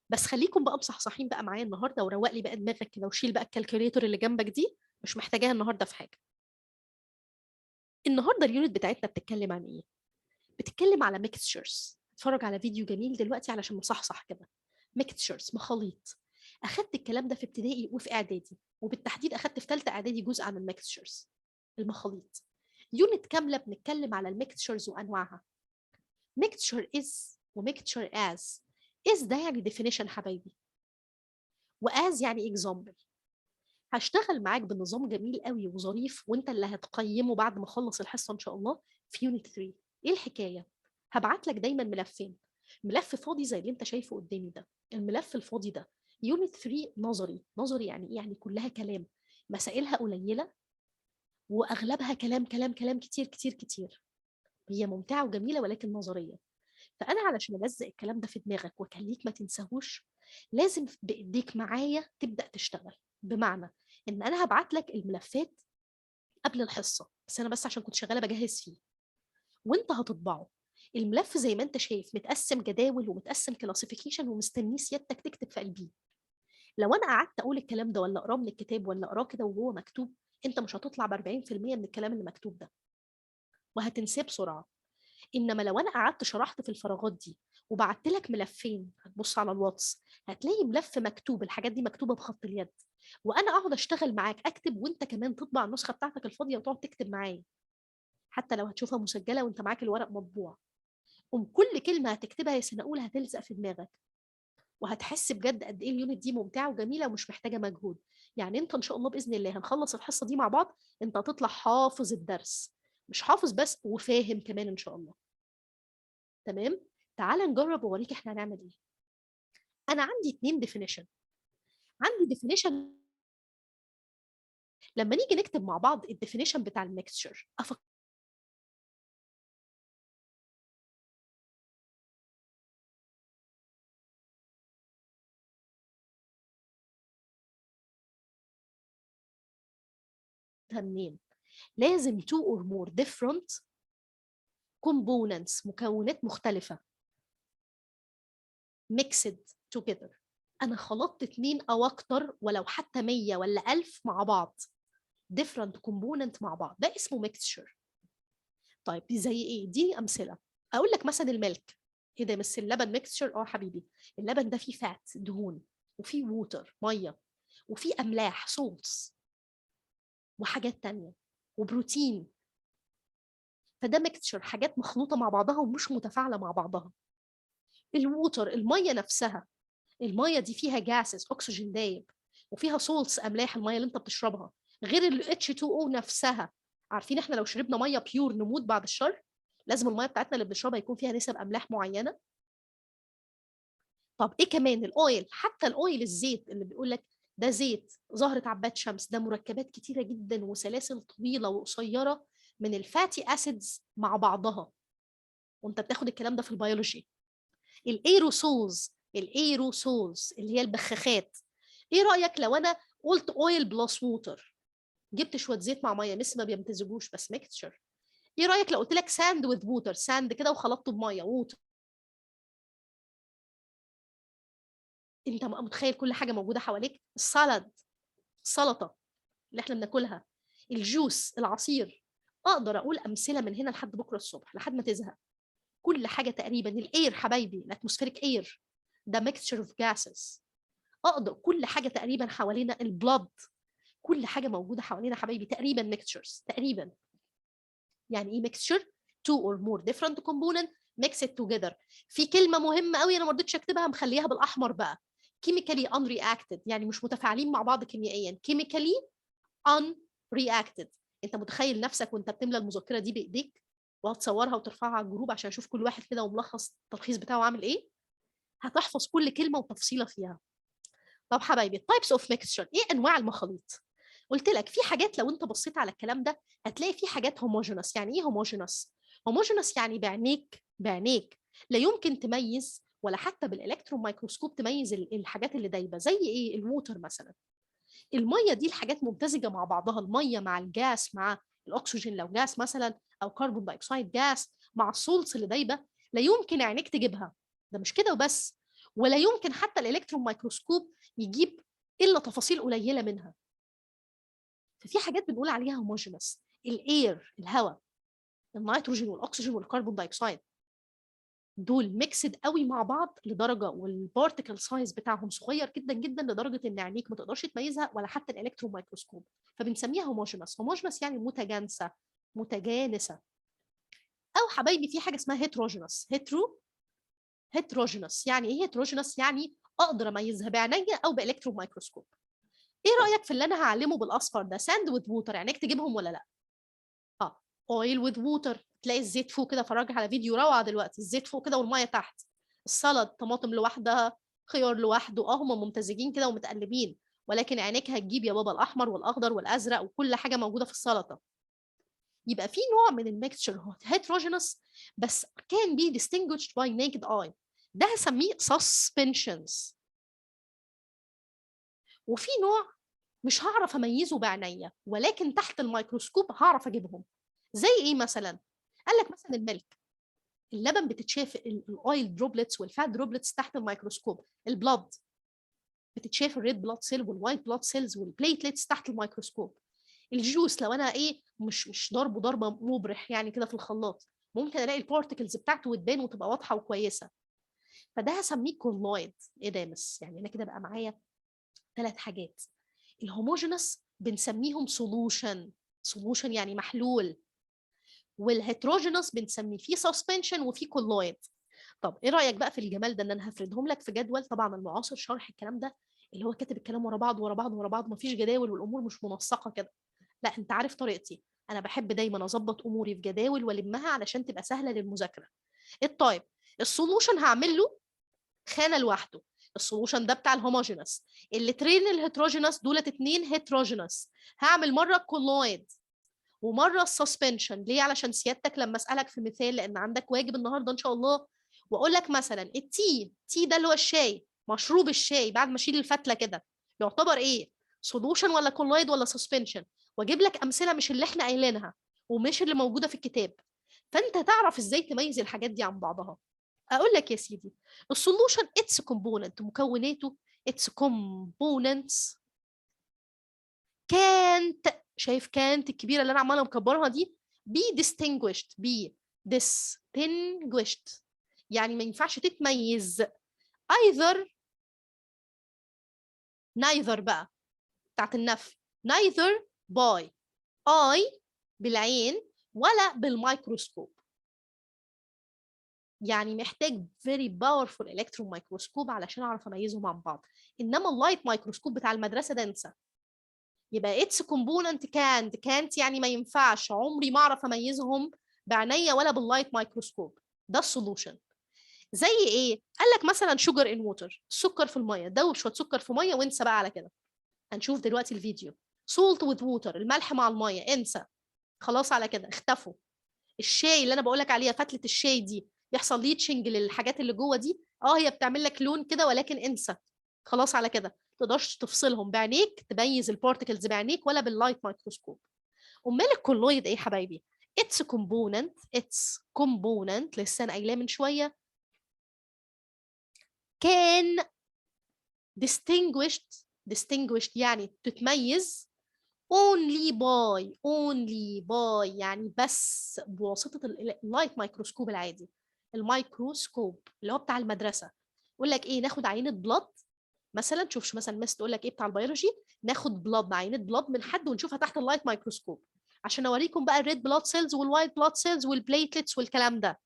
بس خليكم بقى مصحصحين بقى معايا النهارده، وروق لي بقى دماغك كده، وشيل بقى الكالكوليتور اللي جنبك دي، مش محتاجاها النهارده في حاجه. النهارده اليونت بتاعتنا بتتكلم عن ايه؟ بتتكلم على ميكستشرز. اتفرج على فيديو جميل دلوقتي علشان مصحصح كده. ميكستشرز، مخاليط. اخدت الكلام ده في ابتدائي وفي اعدادي، وبالتحديد اخدت في ثالثه اعدادي جزء عن الميكستشرز، المخاليط. يونت كامله بنتكلم على الميكستشرز وانواعها. ميكستشر از وميكستشر از. از ده يعني definition حبايبي، واز يعني example. هشتغل معاك بنظام جميل قوي وظريف، وانت اللي هتقيمه بعد ما اخلص الحصه ان شاء الله في يونت 3. ايه الحكايه؟ هبعت لك دايما ملفين. ملف فاضي زي اللي انت شايفه قدامي ده. الملف الفاضي ده يونت 3 نظري. نظري يعني ايه؟ يعني كلها كلام، مسائلها قليله، واغلبها كلام كلام كلام كتير كتير كتير. هي ممتعه وجميله ولكن نظريه. فانا علشان الزق الكلام ده في دماغك واخليك ما تنساهوش، لازم بايديك معايا تبدا تشتغل. بمعنى ان انا هبعت لك الملفات قبل الحصه، بس انا عشان كنت شغاله بجهز فيه، وانت هتطبعه. الملف زي ما انت شايف متقسم جداول ومتقسم كلاسيفيكيشن، ومستنيه سيادتك تكتب في قلبيه. لو انا قعدت اقول الكلام ده ولا اقراه من الكتاب ولا اقراه كده وهو مكتوب، انت مش هتطلع ب 40% من الكلام اللي مكتوب ده، وهتنساه بسرعه. انما لو انا قعدت شرحت في الفراغات دي وبعت لك ملفين، هتبص على الواتس هتلاقي ملف مكتوب، الحاجات دي مكتوبه بخط اليد، وانا اقعد اشتغل معاك اكتب، وانت كمان تطبع النسخه بتاعتك الفاضيه وتقعد تكتب معايا، حتى لو هتشوفها مسجله وانت معاك الورق مطبوع. كل كلمه هتكتبها يا سناءول هتلزق في دماغك، وهتحس بجد قد ايه اليونت دي ممتعه وجميله ومش محتاجه مجهود. يعني انت ان شاء الله باذن الله هنخلص الحصه دي مع بعض، انت هتطلع حافظ الدرس، مش حافظ بس، وفاهم كمان ان شاء الله. تمام. تعال نجرب واوريك احنا هنعمل ايه. انا عندي اتنين ديفينيشن. عندي ديفينيشن، لما نيجي نكتب مع بعض الديفينيشن بتاع الميكستشر افكر منين. لازم two or more different components، مكونات مختلفة، mixed together. انا خلطت اتنين او اكتر، ولو حتى 100 ولا 1000 مع بعض، different component مع بعض، ده اسمه mixture. طيب دي زي ايه؟ دي امثله. اقول لك مثلا الملك. ايه ده؟ بس اللبن ميكستشر؟ اه حبيبي، اللبن ده فيه فات، دهون، وفيه ووتر، ميه، وفيه املاح، سولتس، وحاجات تانية، وبروتين. فده ميكستشر، حاجات مخلوطه مع بعضها ومش متفاعله مع بعضها. الووتر، الميه نفسها، الميه دي فيها جاسز، اكسجين دايب، وفيها سولتس، املاح، الميه اللي انت بتشربها، غير ال H2O نفسها. عارفين احنا لو شربنا ميه بيور نموت بعد الشر؟ لازم الميه بتاعتنا اللي بنشربها يكون فيها نسب املاح معينه. طب ايه كمان؟ الاويل، حتى الاويل، الزيت اللي بيقول لك ده زيت زهرة عباد شمس، ده مركبات كتيرة جدا وسلاسل طويلة وقصيرة من الفاتي اسيدز مع بعضها، وانت بتاخد الكلام ده في البيولوجي. الايروسولز، الايروسولز اللي هي البخاخات. ايه رأيك لو انا قلت اويل بلس ووتر؟ جبت شوية زيت مع مية، لسه ما بيمتزجوش بس ميكستشر. ايه رأيك لو قلت لك ساند وذ ووتر؟ ساند كده وخلطته بمية، ووتر. انت متخيل كل حاجة موجودة حواليك؟ السلطة، السلطة اللي احنا بناكلها، الجوس، العصير. اقدر اقول امثله من هنا لحد بكره الصبح لحد ما تزهق. كل حاجه تقريبا. الاير حبايبي، الاتموسفيريك اير، ده ميكستشر اوف جاسز. اقدر كل حاجه تقريبا حوالينا، البلد، كل حاجه موجوده حوالينا حبايبي تقريبا ميكستشرز تقريبا. يعني ايه ميكستشر؟ two or more different component mixed together. في كلمه مهمه قوي انا ما رضيتش اكتبها، مخليها بالاحمر بقى. chemically unreacted، يعني مش متفاعلين مع بعض كيميائيا. chemically unreacted. انت متخيل نفسك وانت بتملى المذكره دي بايديك وهتصورها وترفعها على الجروب عشان اشوف كل واحد كده وملخص التلخيص بتاعه عامل ايه؟ هتحفظ كل كلمه وتفصيله فيها. طب حبايبي، التايبس اوف ميكستشر، ايه انواع المخاليط؟ قلت لك في حاجات لو انت بصيت على الكلام ده هتلاقي في حاجات هوموجينس. يعني ايه هوموجينس؟ هوموجينس يعني بعينيك، بعينيك لا يمكن تميز، ولا حتى بالالكترون مايكروسكوب تميز الحاجات اللي دايبه. زي ايه؟ الووتر مثلا. الميه دي الحاجات ممتزجه مع بعضها، الميه مع الجاس، مع الاكسجين لو جاس مثلا، او كربون دايوكسيد جاس، مع السولتس اللي دايبه، لا يمكن عينيك تجيبها. ده مش كده وبس، ولا يمكن حتى الالكترون مايكروسكوب يجيب الا تفاصيل قليله منها. ففي حاجات بنقول عليها هوموجينس، الاير، الهواء، النيتروجين والاكسجين والكربون دايوكسيد، دول ميكسد قوي مع بعض لدرجه، والبارتيكل سايز بتاعهم صغير جدا جدا لدرجه ان عينيك ما تقدرش تميزها ولا حتى الالكترون مايكروسكوب، فبنسميها هوموجينس. هوموجينس يعني متجانسه، متجانسه. او حبايبي في حاجه اسمها هيتروجينس. هيتروجينس يعني ايه؟ هيتروجينس يعني اقدر اميزها بعينيا او بالكترون مايكروسكوب. ايه رايك في اللي انا هعلمه بالاصفر ده؟ ساند وذ ووتر، عينيك تجيبهم ولا لا؟ اويل وذ ووتر، تلاقي الزيت فوق كده، فرجع على فيديو روعه دلوقتي، الزيت فوق كده والميه تحت. السلطه طماطم لوحدها، خيار لوحده، هم ممتزجين كده ومتقلبين، ولكن عينيك هتجيب يا بابا الاحمر والاخضر والازرق وكل حاجه موجوده في السلطه. يبقى في نوع من الميكستشر heterogeneous بس can be distinguished by naked eye، ده هسميه suspensions. وفي نوع مش هعرف اميزه بعينيا ولكن تحت الميكروسكوب هعرف اجيبهم. زي ايه مثلا؟ قال لك مثلا الملك، اللبن بتتشاف الاويل دروبلتس والفات دروبلتس تحت الميكروسكوب. البلاد بتتشاف الريد بلاد سيل والوايت بلاد سيلز والبليتلتس تحت الميكروسكوب. الجوس لو انا ايه مش ضربه مبرح يعني كده في الخلاط، ممكن الاقي البارتكلز بتاعته وتبان وتبقى واضحه وكويسه. فده هسميه كولويد ادامس. يعني انا كده بقى معايا 3 حاجات. الهوموجينس بنسميهم سولوشن، سولوشن يعني محلول. والهيتروجينس بنسميه فيه سسبنشن وفيه كولويد. طب ايه رايك بقى في الجمال ده ان انا هفردهم لك في جدول؟ طبعا المعاصر شرح الكلام ده اللي هو كاتب الكلام ورا بعض ورا بعض ورا بعض، مفيش جداول والامور مش منسقه كده. لا انت عارف طريقتي، انا بحب دايما اظبط اموري في جداول والمها علشان تبقى سهله للمذاكره. الطيب السولوشن هعمل له خانه لوحده، السولوشن ده بتاع الهوموجينس. الاترين الهيتروجينس دولت 2 هيتروجينس، هعمل مره كولويد ومره السسبنشن. ليه؟ علشان سيادتك لما اسالك في مثال، لان عندك واجب النهارده ان شاء الله، واقول لك مثلا التي ده اللي هو الشاي، مشروب الشاي بعد ما اشيل الفتله كده، يعتبر ايه؟ سولوشن ولا كولويد ولا سسبنشن؟ واجيب لك امثله مش اللي احنا قايلينها ومش اللي موجوده في الكتاب، فانت تعرف ازاي تميز الحاجات دي عن بعضها. اقول لك يا سيدي، السولوشن اتس كومبوننت، مكوناته اتس كومبوننتس كانت، شايف كانت الكبيره اللي انا عماله مكبرها دي؟ be distinguished يعني ما ينفعش تتميز either، neither بقى بتاعت النفي، neither by eye بالعين ولا بالميكروسكوب. يعني محتاج very powerful electron microscope علشان اعرف اميزهم عن بعض. انما اللايت مايكروسكوب بتاع المدرسه ده انسى. يبقى اتس كومبوننت كانت يعني ما ينفعش، عمري ما اعرف اميزهم بعينيا ولا باللايت مايكروسكوب. ده السولوشن. زي ايه؟ قال لك مثلا شوجر ان ووتر، السكر في الميه، دوب شويه سكر في ميه وانسى بقى على كده. هنشوف دلوقتي الفيديو. سولت وذ ووتر، الملح مع الميه، انسى خلاص على كده اختفوا. الشاي اللي انا بقول لك عليها، فتله الشاي دي يحصل ليتشنج للحاجات اللي جوه دي، هي بتعمل لك لون كده ولكن انسى خلاص على كده، تقدرش تفصلهم بعينيك، تميز البارتكلز بعينيك ولا باللايت مايكروسكوب. امال الكولويد ايه يا حبايبي؟ اتس كومبوننت لسه انا قايلاه من شويه، كان distinguished يعني تتميز only by يعني بس بواسطه اللايت مايكروسكوب العادي. الميكروسكوب اللي هو بتاع المدرسه، يقول لك ايه؟ ناخد عينه بلاد مثلا، تشوفش مثلا مس تقول لك ايه بتاع البيولوجي، ناخد بلاد، عينه بلاد من حد ونشوفها تحت اللايت مايكروسكوب عشان اوريكم بقى الريد بلاد سيلز والوايت بلاد سيلز والبليتلتس والكلام ده.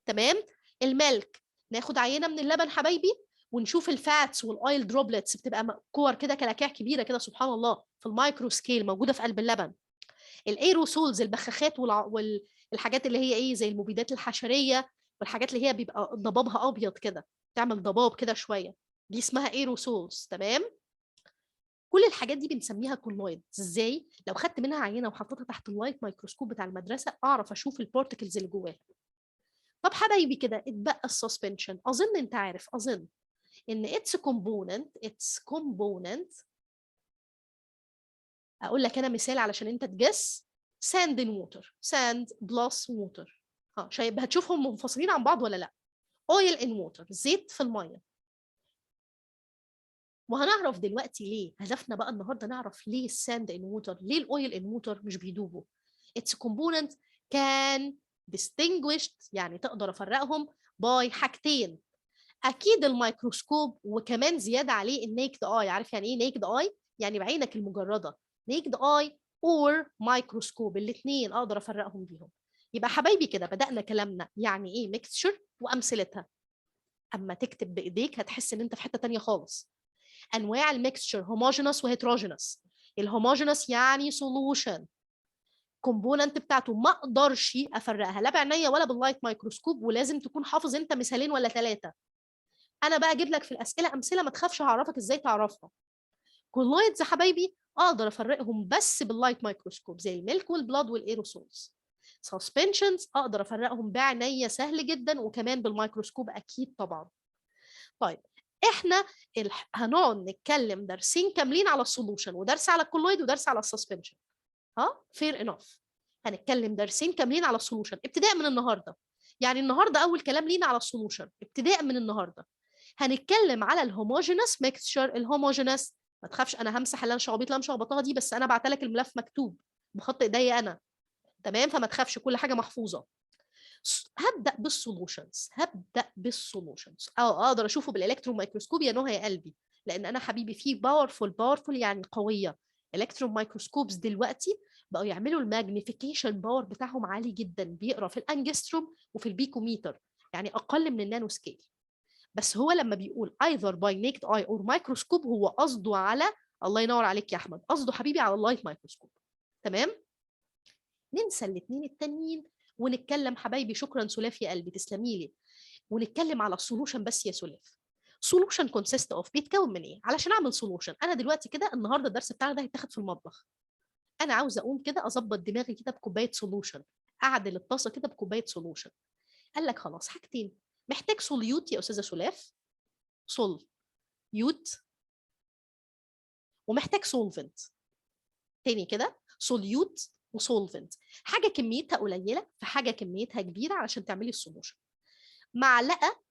تمام. الملك، ناخد عينه من اللبن حبايبي ونشوف الفاتس والاويل دروبلتس، بتبقى كور كده كلاكيع كبيره كده سبحان الله في المايكرو سكيل موجوده في قلب اللبن. الايروسولز، البخاخات والحاجات اللي هي ايه زي المبيدات الحشريه والحاجات اللي هي بيبقى ضبابها ابيض كده، تعمل ضباب كده شويه، دي اسمها ايروسولز. تمام. كل الحاجات دي بنسميها كولويد. ازاي؟ لو خدت منها عينه وحطيتها تحت اللايت مايكروسكوب بتاع المدرسه اعرف اشوف البارتكلز اللي جواها. طب حبايبي كده اتبقى السسبنشن. اظن انت عارف، اظن ان اتس كومبوننت اقول لك انا مثال علشان انت تجس. ساند ان ووتر، ساند بلس ووتر، شايف هتشوفهم منفصلين عن بعض ولا لا؟ اويل ان ووتر، زيت في الميه. وهنعرف دلوقتي ليه. هدفنا بقى النهارده نعرف ليه الساند ان ووتر، ليه الاويل ان ووتر مش بيدوبوا. its component can distinguished، يعني تقدر افرقهم باي حاجتين. اكيد الميكروسكوب، وكمان زياده عليه النيكد اي. عارف يعني ايه نيكد اي؟ يعني بعينك المجرده. نيكد اي اور مايكروسكوب، الاثنين اقدر افرقهم بيهم. يبقى حبايبي كده بدأنا كلامنا يعني ايه ميكستشر وامثلتها. اما تكتب بايديك هتحس ان انت في حته تانيه خالص. انواع الميكستشر هوموجينوس وهيتروجينوس. الهوموجينوس يعني سولوشن، كومبوننت بتاعته ما اقدرش افرقها لا بعينيا ولا باللايت مايكروسكوب، ولازم تكون حافظ انت مثالين ولا ثلاثه. انا بقى اجيب لك في الاسئله امثله ما تخافش هعرفك ازاي تعرفها. كولويدز يا حبايبي اقدر افرقهم بس باللايت مايكروسكوب زي الميلك والبلاد والايروسولز. سسبنشنز اقدر افرقهم بعينيا سهل جدا، وكمان بالميكروسكوب اكيد طبعا. طيب احنا هنقعد نتكلم درسين كاملين على السولوشن، ودرس على الكولويد ودرس على السسبنشن. ها فير انف. هنتكلم درسين كاملين على السولوشن ابتداء من النهارده. يعني النهارده اول كلام لينا على السولوشن ابتداء من النهارده. هنتكلم على الهوموجينس ميكستشر. الهوموجينس ما تخافش انا همسح اللي انا شخبطت اللي انا مشخبطاها دي، بس انا بعت لك الملف مكتوب بخط ايديا انا. تمام، فما تخافش كل حاجه محفوظه. هبدا بالسولوشنز او اقدر اشوفه بالالكترون مايكروسكوب يا نهى يا قلبي، لان انا حبيبي فيه باورفول يعني قويه. الكترون مايكروسكوبس دلوقتي بقوا يعملوا الماجنيفيكيشن باور بتاعهم عالي جدا، بيقرا في الانجستروم وفي البيكوميتر، يعني اقل من النانو سكيل. بس هو لما بيقول either by naked eye or microscope هو قصده على، الله ينور عليك يا احمد، قصده حبيبي على اللايت مايكروسكوب. تمام، ننسى الاثنين التانيين ونتكلم حبايبي. شكرا سلاف يا قلبي تسلمي لي. ونتكلم على السولوشن بس يا سلاف. سولوشن كونسيست اوف، بيتكون من ايه؟ علشان اعمل سولوشن انا دلوقتي كده النهارده الدرس بتاعنا ده هيتاخد في المطبخ. انا عاوزه اقوم كده اظبط دماغي كده بكوبايه سولوشن، اعدل الطاسه كده بكوبايه سولوشن. قال لك خلاص حاجتين، محتاج سوليوت يا استاذه سلاف، سول يوت، ومحتاج سولفنت. تاني كده، سوليوت وسولفنت. حاجه كميتها قليله في حاجه كميتها كبيره علشان تعملي السولوشن. معلقه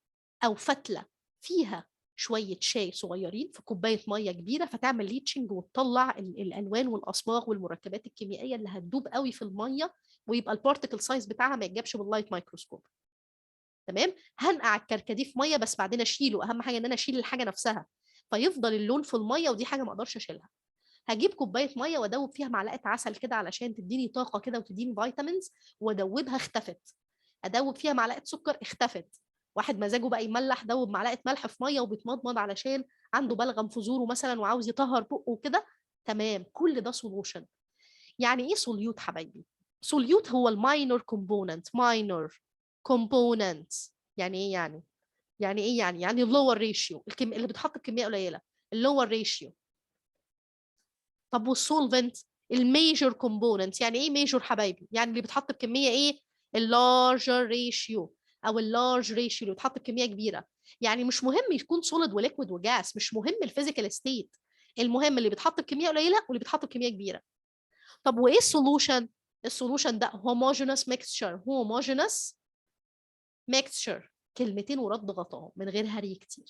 او فتله فيها شويه شاي صغيرين في كوبايه ميه كبيره، فتعمل ليتشنج وتطلع الالوان والاصباغ والمركبات الكيميائيه اللي هتدوب قوي في الميه، ويبقى البارتيكل سايز بتاعها ما يتجابش باللايت مايكروسكوب. تمام، هنقع الكركديه في ميه بس بعدين اشيله، اهم حاجه ان انا اشيل الحاجه نفسها فيفضل اللون في الميه، ودي حاجه ما اقدرش اشيلها. هجيب كوبايه ميه وادوب فيها معلقه عسل كده علشان تديني طاقه كده وتديني فيتامينز، وادوبها اختفت. ادوب فيها معلقه سكر اختفت. واحد مزاجه بقى يملح، دوب معلقه ملح في ميه وبيتمضمض علشان عنده بلغم في زوره مثلا وعاوز يطهر بقه وكده. تمام، كل ده سولوشن. يعني ايه سوليوت حبايبي؟ سوليوت هو الماينور كومبوننت. ماينور كومبوننت يعني ايه يعني؟ يعني ايه يعني اللور ريشيو، اللي بتحط بكميه قليله، اللور ريشيو. طب والسولفنت؟ الميجور كومبوننت. يعني ايه ميجور حبايبي؟ يعني اللي بيتحط بكميه ايه؟ اللارجر ريشيو، او اللارج ريشيو اللي بيتحط بكميه كبيره. يعني مش مهم يكون سوليد وليكويد وجاس، مش مهم الفيزيكال ستيت، المهم اللي بيتحط بكميه قليله واللي بيتحط بكميه كبيره. طب وايه السولوشن؟ السولوشن ده homogeneous mixture. homogeneous mixture، كلمتين ورد غطاهم من غير هري كتير.